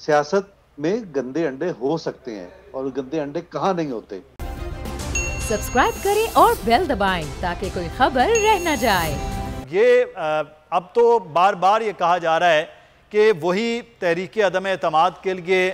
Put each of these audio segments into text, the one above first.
सियासत में गंदे अंडे हो सकते हैं और गंदे अंडे कहाँ नहीं होते। सब्सक्राइब करें और बेल दबाएं ताकि कोई खबर रह न जाए। ये अब तो बार बार ये कहा जा रहा है कि वही तहरीक अदम एतमाद के लिए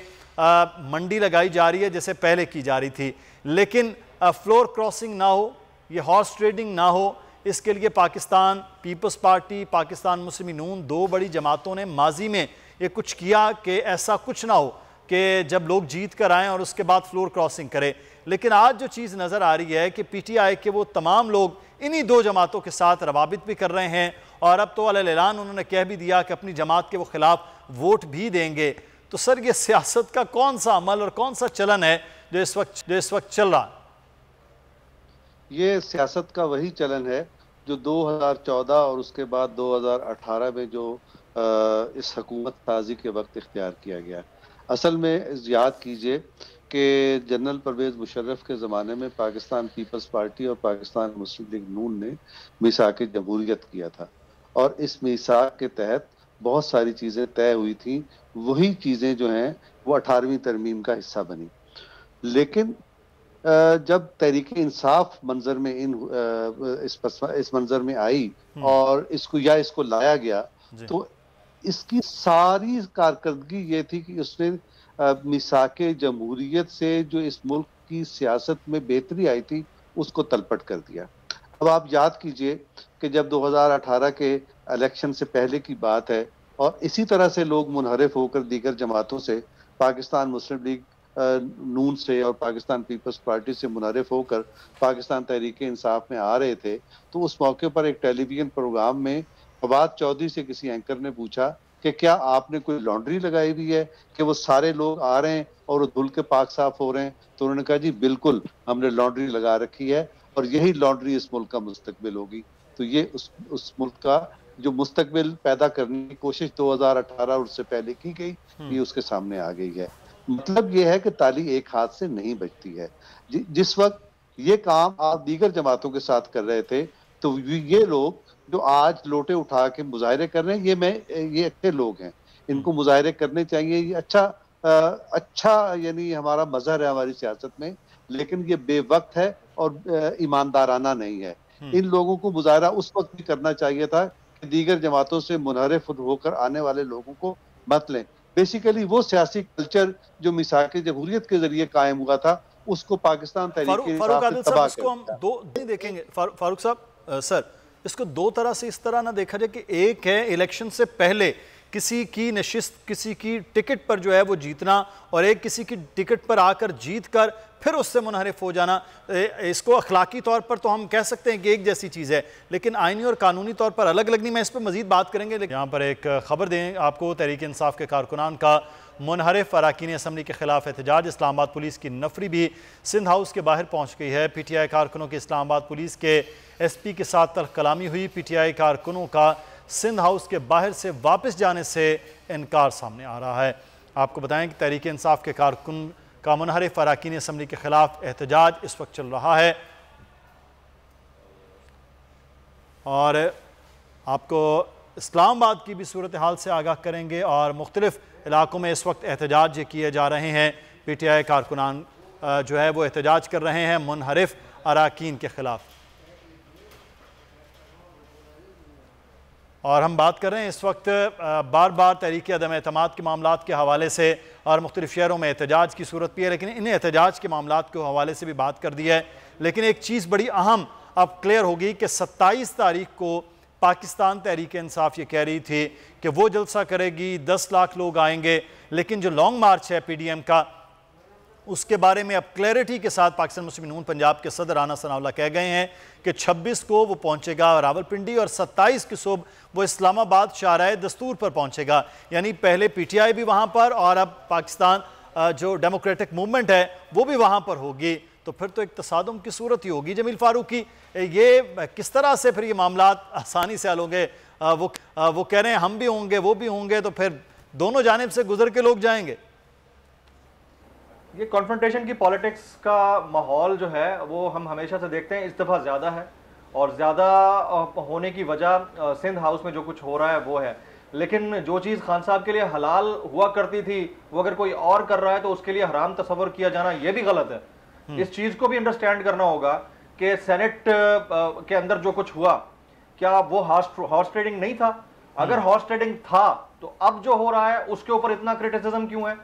मंडी लगाई जा रही है जैसे पहले की जा रही थी, लेकिन फ्लोर क्रॉसिंग ना हो, ये हॉर्स ट्रेडिंग ना हो, इसके लिए पाकिस्तान पीपल्स पार्टी, पाकिस्तान मुस्लिम नून, दो बड़ी जमातों ने माजी में ये कुछ किया कि ऐसा कुछ ना हो कि जब लोग जीत कर आएँ और उसके बाद फ्लोर क्रॉसिंग करें। लेकिन आज जो चीज़ नज़र आ रही है कि पीटीआई के वो तमाम लोग इन्हीं दो जमातों के साथ रवाबित भी कर रहे हैं और अब तो अलग-ऐलान उन्होंने कह भी दिया कि अपनी जमात के वो खिलाफ वोट भी देंगे। तो सर, ये सियासत का कौन सा अमल और कौन सा चलन है जो इस वक्त चल रहा है? ये सियासत का वही चलन है जो 2014 और उसके बाद 2018 में जो इस हुकूमत साजी के वक्त इख्तियार किया गया। असल में याद कीजिए कि जनरल परवेज़ मुशर्रफ के ज़माने में पाकिस्तान पीपल्स पार्टी और पाकिस्तान मुस्लिम लीग नून ने मीसाक जमहूरियत किया था और इस मीसाक के तहत बहुत सारी चीज़ें तय हुई थी। वही चीज़ें जो हैं वो 18वीं तरमीम का हिस्सा बनी। लेकिन जब तहरीक इंसाफ मंजर में इस मंजर में आई और इसको लाया गया, तो इसकी सारी कारकर्दगी ये थी कि उसने मिसाक जमहूरियत से जो इस मुल्क की सियासत में बेहतरी आई थी उसको तलपट कर दिया। अब आप याद कीजिए कि जब 2018 के इलेक्शन से पहले की बात है और इसी तरह से लोग मुनहरिफ होकर दीगर जमातों से, पाकिस्तान मुस्लिम लीग नून से और पाकिस्तान पीपल्स पार्टी से मुनहरिफ होकर पाकिस्तान तहरीक इंसाफ में आ रहे थे, तो उस मौके पर एक टेलीविजन प्रोग्राम में फवाद चौधरी से किसी एंकर ने पूछा कि क्या आपने कोई लॉन्ड्री लगाई हुई है कि वो सारे लोग आ रहे हैं और वो धुल के पाक साफ हो रहे हैं? तो उन्होंने कहा जी बिल्कुल, हमने लॉन्ड्री लगा रखी है और यही लॉन्ड्री इस मुल्क का मुस्तकबिल होगी। तो ये उस मुल्क का जो मुस्तकबिल पैदा करने की कोशिश 2018 और उससे पहले की गई, ये उसके सामने आ गई है। मतलब ये है कि ताली एक हाथ से नहीं बजती है। जिस वक्त ये काम आप दीगर जमातों के साथ कर रहे थे, तो ये लोग जो आज लोटे उठा के मुजाहरे कर रहे हैं, ये अच्छे लोग हैं, इनको मुजाहरे करने चाहिए। ये अच्छा यानी हमारा मजहर है हमारी सियासत में, लेकिन ये बेवक्त है और ईमानदाराना नहीं है। इन लोगों को मुजाहरा उस वक्त भी करना चाहिए था कि दीगर जमातों से मुनहरिफ होकर आने वाले लोगों को मत लें। बेसिकली वो सियासी कल्चर जो मिसाक जमहूरियत के जरिए कायम हुआ था, उसको पाकिस्तान तहरीक फारूक आदिल साहब, इसको हम दो देखेंगे। फारूक साहब, सर, इसको दो तरह से इस तरह ना देखा जाए कि एक है इलेक्शन से पहले किसी की नशिस्त, किसी की टिकट पर जो है वो जीतना, और एक किसी की टिकट पर आकर जीत कर फिर उससे मुनहरिफ हो जाना। इसको अखलाकी तौर पर तो हम कह सकते हैं कि एक जैसी चीज़ है, लेकिन आइनी और कानूनी तौर पर अलग अलग नहीं। मैं इस पर मजीद बात करेंगे, लेकिन यहाँ पर एक खबर दें आपको। तहरीक इंसाफ के कारकुनान का मुनहरिफ अरकान असम्बली के खिलाफ एहतजाज। इस्लामाबाद पुलिस की नफरी भी सिंध हाउस के बाहर पहुँच गई है। पीटीआई कारकुनों की इस्लामाबाद पुलिस के एसपी के साथ तल्ख कलामी हुई। पीटीआई कारकुनों का सिंध हाउस के बाहर से वापस जाने से इनकार सामने आ रहा है। आपको बताएं कि तहरीक इंसाफ के कारकुन का मुनहरिफ अरकान असम्बली के खिलाफ एहतजाज इस वक्त चल रहा है और आपको इस्लामाबाद की भी सूरत हाल से आगाह करेंगे और मुख्तलिफ इलाकों में इस वक्त एहतजाज किए जा रहे हैं। पीटीआई कारकुनान जो है वो एहतजाज कर रहे हैं मुनहरिफ अरकान के खिलाफ। और हम बात कर रहे हैं इस वक्त बार बार तहरीक अदम एतमाद के मामलात के हवाले से और मुख्तलिफ शहरों में एहतजाज की सूरत भी है, लेकिन इन एहतजाज के मामलात के हवाले से भी बात कर दी है। लेकिन एक चीज़ बड़ी अहम अब क्लियर होगी कि 27 तारीख को पाकिस्तान तहरीक इंसाफ ये कह रही थी कि वो जलसा करेगी, 10 लाख लोग आएंगे, लेकिन जो लॉन्ग मार्च है पीडीएम का, उसके बारे में अब क्लैरिटी के साथ पाकिस्तान मुस्लिम नून पंजाब के सदर राना सनाउल्लाह कह गए हैं कि 26 को वो पहुंचेगा रावलपिंडी और 27 की सुबह वो इस्लामाबाद शाहराह दस्तूर पर पहुंचेगा। यानी पहले पीटीआई भी वहां पर और अब पाकिस्तान जो डेमोक्रेटिक मूवमेंट है वो भी वहां पर होगी। तो फिर तो एक तसादुम की सूरत ही होगी। जमील फारूकी, ये किस तरह से फिर ये मामलात आसानी से हल होंगे? वो कह रहे हैं हम भी होंगे वो भी होंगे, तो फिर दोनों जानिब से गुजर के लोग जाएंगे। ये कॉन्फ्रंटेशन की पॉलिटिक्स का माहौल जो है वो हम हमेशा से देखते हैं, इस दफ़ा ज़्यादा है और ज़्यादा होने की वजह सिंध हाउस में जो कुछ हो रहा है वो है। लेकिन जो चीज़ खान साहब के लिए हलाल हुआ करती थी वो अगर कोई और कर रहा है तो उसके लिए हराम तस्वर किया जाना ये भी गलत है। इस चीज़ को भी अंडरस्टैंड करना होगा कि सेनेट के अंदर जो कुछ हुआ, क्या वो हॉर्स ट्रेडिंग नहीं था? अगर हॉर्स ट्रेडिंग था तो अब जो हो रहा है उसके ऊपर इतना क्रिटिसिज्म क्यों है?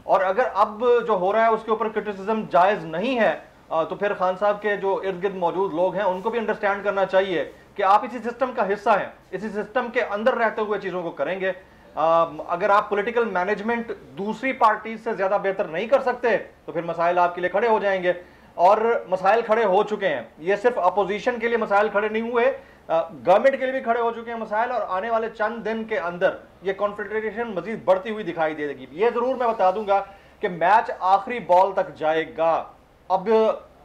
और अगर अब जो हो रहा है उसके ऊपर क्रिटिसिज्म जायज नहीं है तो फिर खान साहब के जो इर्द गिर्द मौजूद लोग हैं उनको भी अंडरस्टैंड करना चाहिए कि आप इसी सिस्टम का हिस्सा हैं, इसी सिस्टम के अंदर रहते हुए चीजों को करेंगे। अगर आप पॉलिटिकल मैनेजमेंट दूसरी पार्टी से ज्यादा बेहतर नहीं कर सकते तो फिर मसाइल आपके लिए खड़े हो जाएंगे, और मसाइल खड़े हो चुके हैं। ये सिर्फ अपोजिशन के लिए मसाइल खड़े नहीं हुए, गवर्नमेंट के लिए भी खड़े हो चुके हैं मसाइल, और आने वाले चंद दिन के अंदर ये कॉन्फ्रेंटेशन मजीद बढ़ती हुई दिखाई देगी। ये जरूर मैं बता दूंगा कि मैच आखिरी बॉल तक जाएगा। अब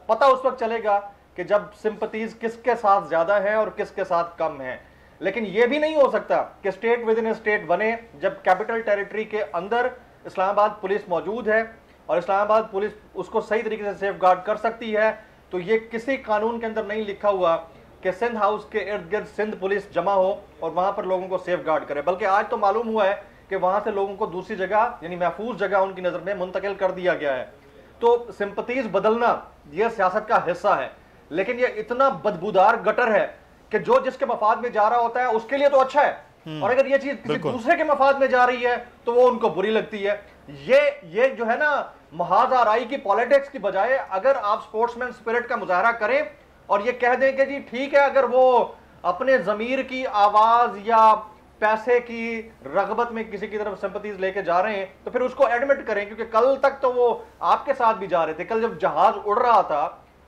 पता उस वक्त चलेगा कि जब सिंपैथीज किसके साथ ज्यादा है और किसके साथ कम है। लेकिन यह भी नहीं हो सकता कि स्टेट विद इन स्टेट बने जब कैपिटल टेरिटरी के अंदर इस्लामाबाद पुलिस मौजूद है और इस्लामाबाद पुलिस उसको सही तरीके से सेफ गार्ड कर सकती है। तो ये किसी कानून के अंदर नहीं लिखा हुआ कि सिंध हाउस के इर्द गिर्द सिंध पुलिस जमा हो और वहां पर लोगों को सेफ गार्ड करे, बल्कि आज तो मालूम हुआ है कि वहां से लोगों को दूसरी जगह यानी महफूज जगह उनकी नजर में मुंतकिल कर दिया गया है। तो सिंपैथीज बदलना यह सियासत का हिस्सा है, लेकिन यह इतना बदबूदार गटर है कि जो जिसके मफाद में जा रहा होता है उसके लिए तो अच्छा है, और अगर यह चीज किसी दूसरे के मफाद में जा रही है तो वो उनको बुरी लगती है। ये जो है ना, महाज आराई की पॉलिटिक्स की बजाय अगर आप स्पोर्ट्समैन स्पिरिट का मुजाहरा करें और ये कह दें कि जी ठीक है, अगर वो अपने जमीर की आवाज या पैसे की रगबत में किसी की तरफ सिंपैथीज लेके जा रहे हैं तो फिर उसको एडमिट करें, क्योंकि कल तक तो वो आपके साथ भी जा रहे थे। कल जब जहाज उड़ रहा था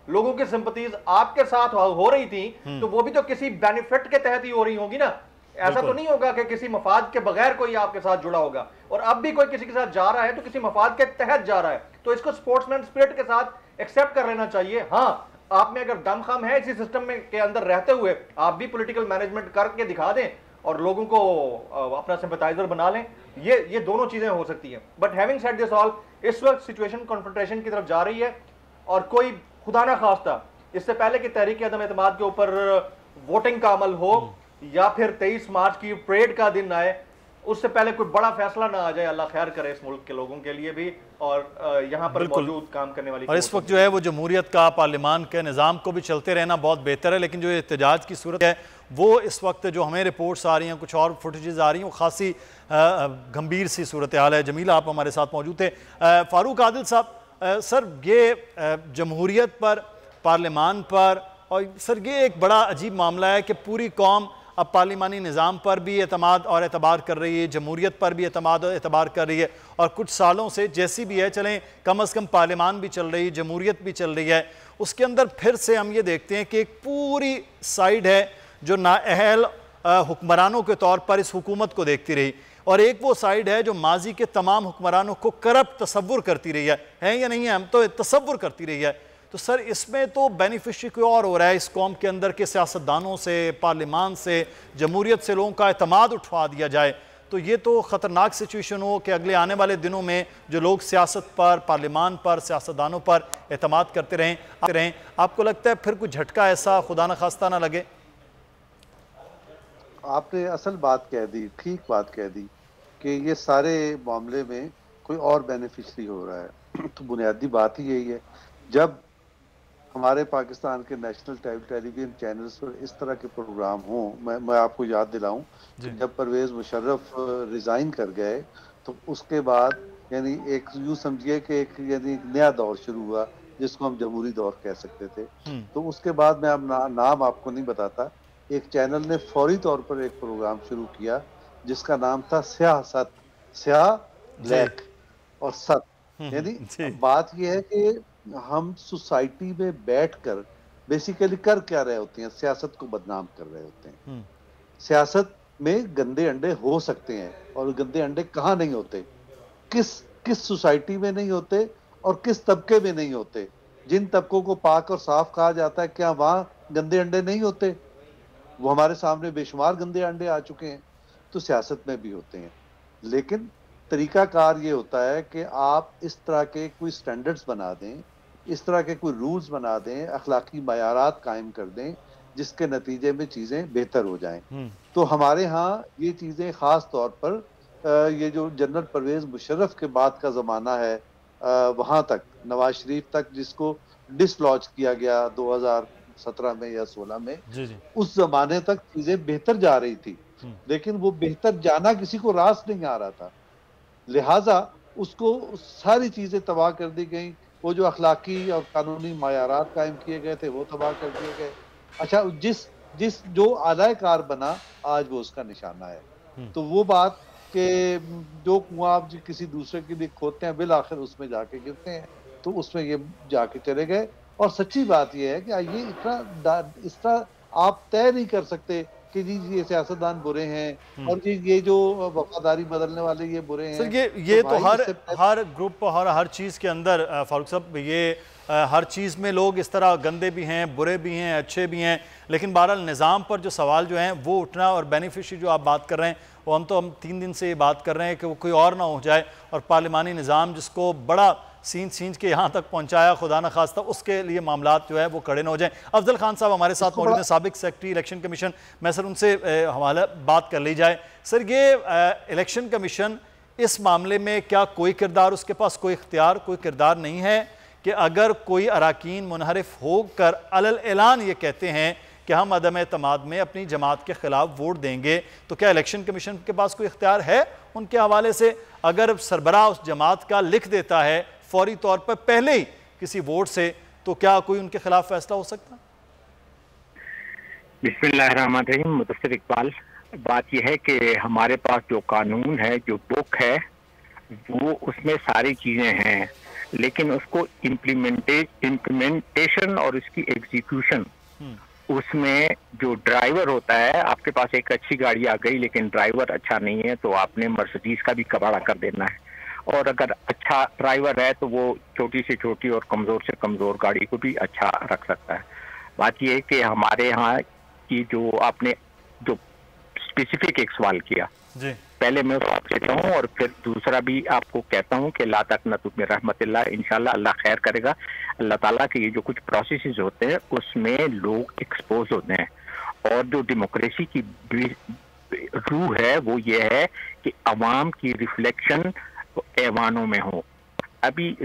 लोगों की सिंपैथीज आपके साथ हो रही थी, तो वो भी तो किसी बेनिफिट के तहत ही हो रही होगी ना। ऐसा तो नहीं होगा कि किसी मफाद के बगैर कोई आपके साथ जुड़ा होगा, और अब भी कोई किसी के साथ जा रहा है तो किसी मफाद के तहत जा रहा है। तो इसको स्पोर्ट्समैन स्पिरिट के साथ एक्सेप्ट कर लेना चाहिए। हाँ, आप में अगर दमखम है इसी सिस्टम में के अंदर रहते हुए आप भी पॉलिटिकल मैनेजमेंट करके दिखा दें और लोगों को अपना सिंपैथाइजर बना लें, ये दोनों चीजें हो सकती हैं। But having said this all, इस वक्त सिचुएशन कॉन्फ्रंटेशन की तरफ जा रही है, और कोई खुदा ना खास्ता इससे पहले कि तहरीक अदम एतमाद के ऊपर वोटिंग का अमल हो या फिर 23 मार्च की परेड का दिन आए, उससे पहले कोई बड़ा फैसला ना आ जाए। अल्लाह खैर करे इस मुल्क के लोगों के लिए भी और यहाँ पर मौजूद काम करने वाली। और इस वक्त जो है वो जमहूरियत का, पार्लियामान के निज़ाम को भी चलते रहना बहुत बेहतर है, लेकिन जो एहतजाज की सूरत है वो इस वक्त जो हमें रिपोर्ट्स आ रही हैं, कुछ और फुटेजेस आ रही हैं, वो खासी गंभीर सी सूरत हाल है। जमीला, आप हमारे साथ मौजूद थे। फारूक आदिल साहब, सर ये जमहूरियत पर, पार्लियामान पर, और सर ये एक बड़ा अजीब मामला है कि पूरी कौम अब पार्लिमानी निज़ाम पर भी एतमाद और एतबार कर रही है, जमहूरियत पर भी एतमाद और एतबार कर रही है, और कुछ सालों से जैसी भी है, चलें कम अज़ कम पार्लिमान भी चल रही है, जमहूरियत भी चल रही है, उसके अंदर फिर से हम ये देखते हैं कि एक पूरी साइड है जो नाअहल हुक्मरानों के तौर पर इस हुकूमत को देखती रही, और एक वो साइड है जो माजी के तमाम हुक्मरानों को करप्ट तसव्वुर करती रही है या नहीं है, हम तो तसव्वुर करती रही है। तो सर इसमें तो बेनिफिशरी कोई और हो रहा है इस कौम के अंदर के सियासतदानों से, पार्लिमान से, जमहूरियत से लोगों का एतमाद उठवा दिया जाए, तो ये तो ख़तरनाक सिचुएशन हो कि अगले आने वाले दिनों में जो लोग सियासत पर, पार्लिमान पर, सियासतदानों पर एतमाद करते रहें। आपको लगता है फिर कुछ झटका ऐसा खुदा न खास्ता ना लगे? आपने असल बात कह दी, ठीक बात कह दी कि ये सारे मामले में कोई और बेनिफिशरी हो रहा है। तो बुनियादी बात ही यही है, जब हमारे पाकिस्तान के नेशनल टेलीविजन चैनल्स पर इस तरह के प्रोग्राम हों, मैं आपको याद दिलाऊं, जब परवेज मुशर्रफ रिजाइन कर गए तो उसके बाद यानी एक यूं समझिए कि एक यानी नया दौर शुरू हुआ जिसको हम जमहूरी दौर कह सकते थे। तो उसके बाद मैं अब नाम आपको नहीं बताता, एक चैनल ने फौरी तौर पर एक प्रोग्राम शुरू किया जिसका नाम था सियासत, स्याह ब्लैक और सत। यानी बात यह है कि हम सोसाइटी में बैठकर बेसिकली कर क्या रहे होते हैं, सियासत को बदनाम कर रहे होते हैं। सियासत में गंदे अंडे हो सकते हैं, और गंदे अंडे कहाँ नहीं होते, किस सोसाइटी में नहीं होते और किस तबके में नहीं होते। जिन तबकों को पाक और साफ कहा जाता है, क्या वहाँ गंदे अंडे नहीं होते? वो हमारे सामने बेशुमार गंदे अंडे आ चुके हैं। तो सियासत में भी होते हैं, लेकिन तरीकाकार ये होता है कि आप इस तरह के कोई स्टैंडर्ड्स बना दें, इस तरह के कोई रूल्स बना दें, अखलाकी मयारात कायम कर दें जिसके नतीजे में चीज़ें बेहतर हो जाएं। तो हमारे यहाँ ये चीज़ें ख़ास तौर पर ये जो जनरल परवेज़ मुशर्रफ के बाद का ज़माना है, वहाँ तक नवाज शरीफ तक, जिसको डिसलॉज किया गया 2017 में या 16 में, उस ज़माने तक चीज़ें बेहतर जा रही थी, लेकिन वो बेहतर जाना किसी को रास नहीं आ रहा था, लिहाजा उसको सारी चीज़ें तबाह कर दी गई। वो जो अखलाकी और कानूनी मायारात कायम किए गए थे वो तबाह कर दिए गए। अच्छा, जिस जो आलाए कार बना आज वो उसका निशाना है। तो वो बात कि जो कुआं आप किसी दूसरे के लिए खोदते हैं, बिल आखिर उसमें जाके गिरते हैं, तो उसमें ये जाके चले गए। और सच्ची बात ये है कि ये इस तरह आप तय नहीं कर सकते कि जी ये सियासतदान बुरे हैं और जी ये जो वफादारी बदलने वाले ये बुरे हैं। सर ये तो हर ग्रुप और हर चीज़ के अंदर फारूक साहब, ये हर चीज़ में लोग इस तरह गंदे भी हैं, बुरे भी हैं, अच्छे भी हैं, लेकिन बहरहाल निज़ाम पर जो सवाल जो हैं वो उठना, और बेनिफिशरी जो आप बात कर रहे हैं वो हम 3 दिन से ये बात कर रहे हैं कि वो कोई और ना हो जाए, और पार्लिमानी निज़ाम जिसको बड़ा सींच के यहाँ तक पहुँचाया खुदा न खास्ता, उसके लिए मामलात जो है वो कड़े न हो जाएं। अफजल खान साहब हमारे साथ मौजूद हैं, साबिक सेक्रेटरी इलेक्शन कमीशन। मैं सर उनसे हवाला बात कर ली जाए। सर ये इलेक्शन कमीशन इस मामले में क्या कोई किरदार, उसके पास कोई इख्तियार, कोई किरदार नहीं है कि अगर कोई अराकीन मुनहरिफ होकर अलल ऐलान ये कहते हैं कि हम अदम एतमाद में अपनी जमात के खिलाफ वोट देंगे, तो क्या इलेक्शन कमीशन के पास कोई इख्तियार है उनके हवाले से? अगर सरबराह उस जमात का लिख देता है फौरी तौर पर पहले ही किसी वोट से, तो क्या कोई उनके खिलाफ फैसला हो सकता? बिस्मिल्लाहिर्रहमानिर्रहीम। मुदस्सिर इकबाल, बात यह है कि हमारे पास जो कानून है, जो बुक है, वो उसमें सारी चीजें हैं, लेकिन उसको इम्प्लीमेंटेशन और उसकी एग्जीक्यूशन, उसमें जो ड्राइवर होता है, आपके पास एक अच्छी गाड़ी आ गई लेकिन ड्राइवर अच्छा नहीं है, तो आपने मर्सिडीज का भी कबाड़ा कर देना है। और अगर अच्छा ड्राइवर है तो वो छोटी से छोटी और कमजोर से कमजोर गाड़ी को भी अच्छा रख सकता है। बात यह है कि हमारे यहाँ की जो आपने जो स्पेसिफिक एक सवाल किया जी, पहले मैं उसको आपसे देता हूँ और फिर दूसरा भी आपको कहता हूँ कि ला तक़नतु मिन रहमतिल्लाह, इंशाल्लाह अल्लाह खैर करेगा। अल्लाह ताला के ये जो कुछ प्रोसेसेस होते हैं उसमें लोग एक्सपोज होते हैं, और जो डेमोक्रेसी की रूह है वो ये है कि अवाम की रिफ्लेक्शन ऐवानों में हो। अभी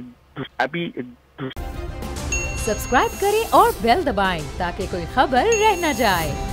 सब्सक्राइब करें और बेल दबाएं ताकि कोई खबर रह न जाए।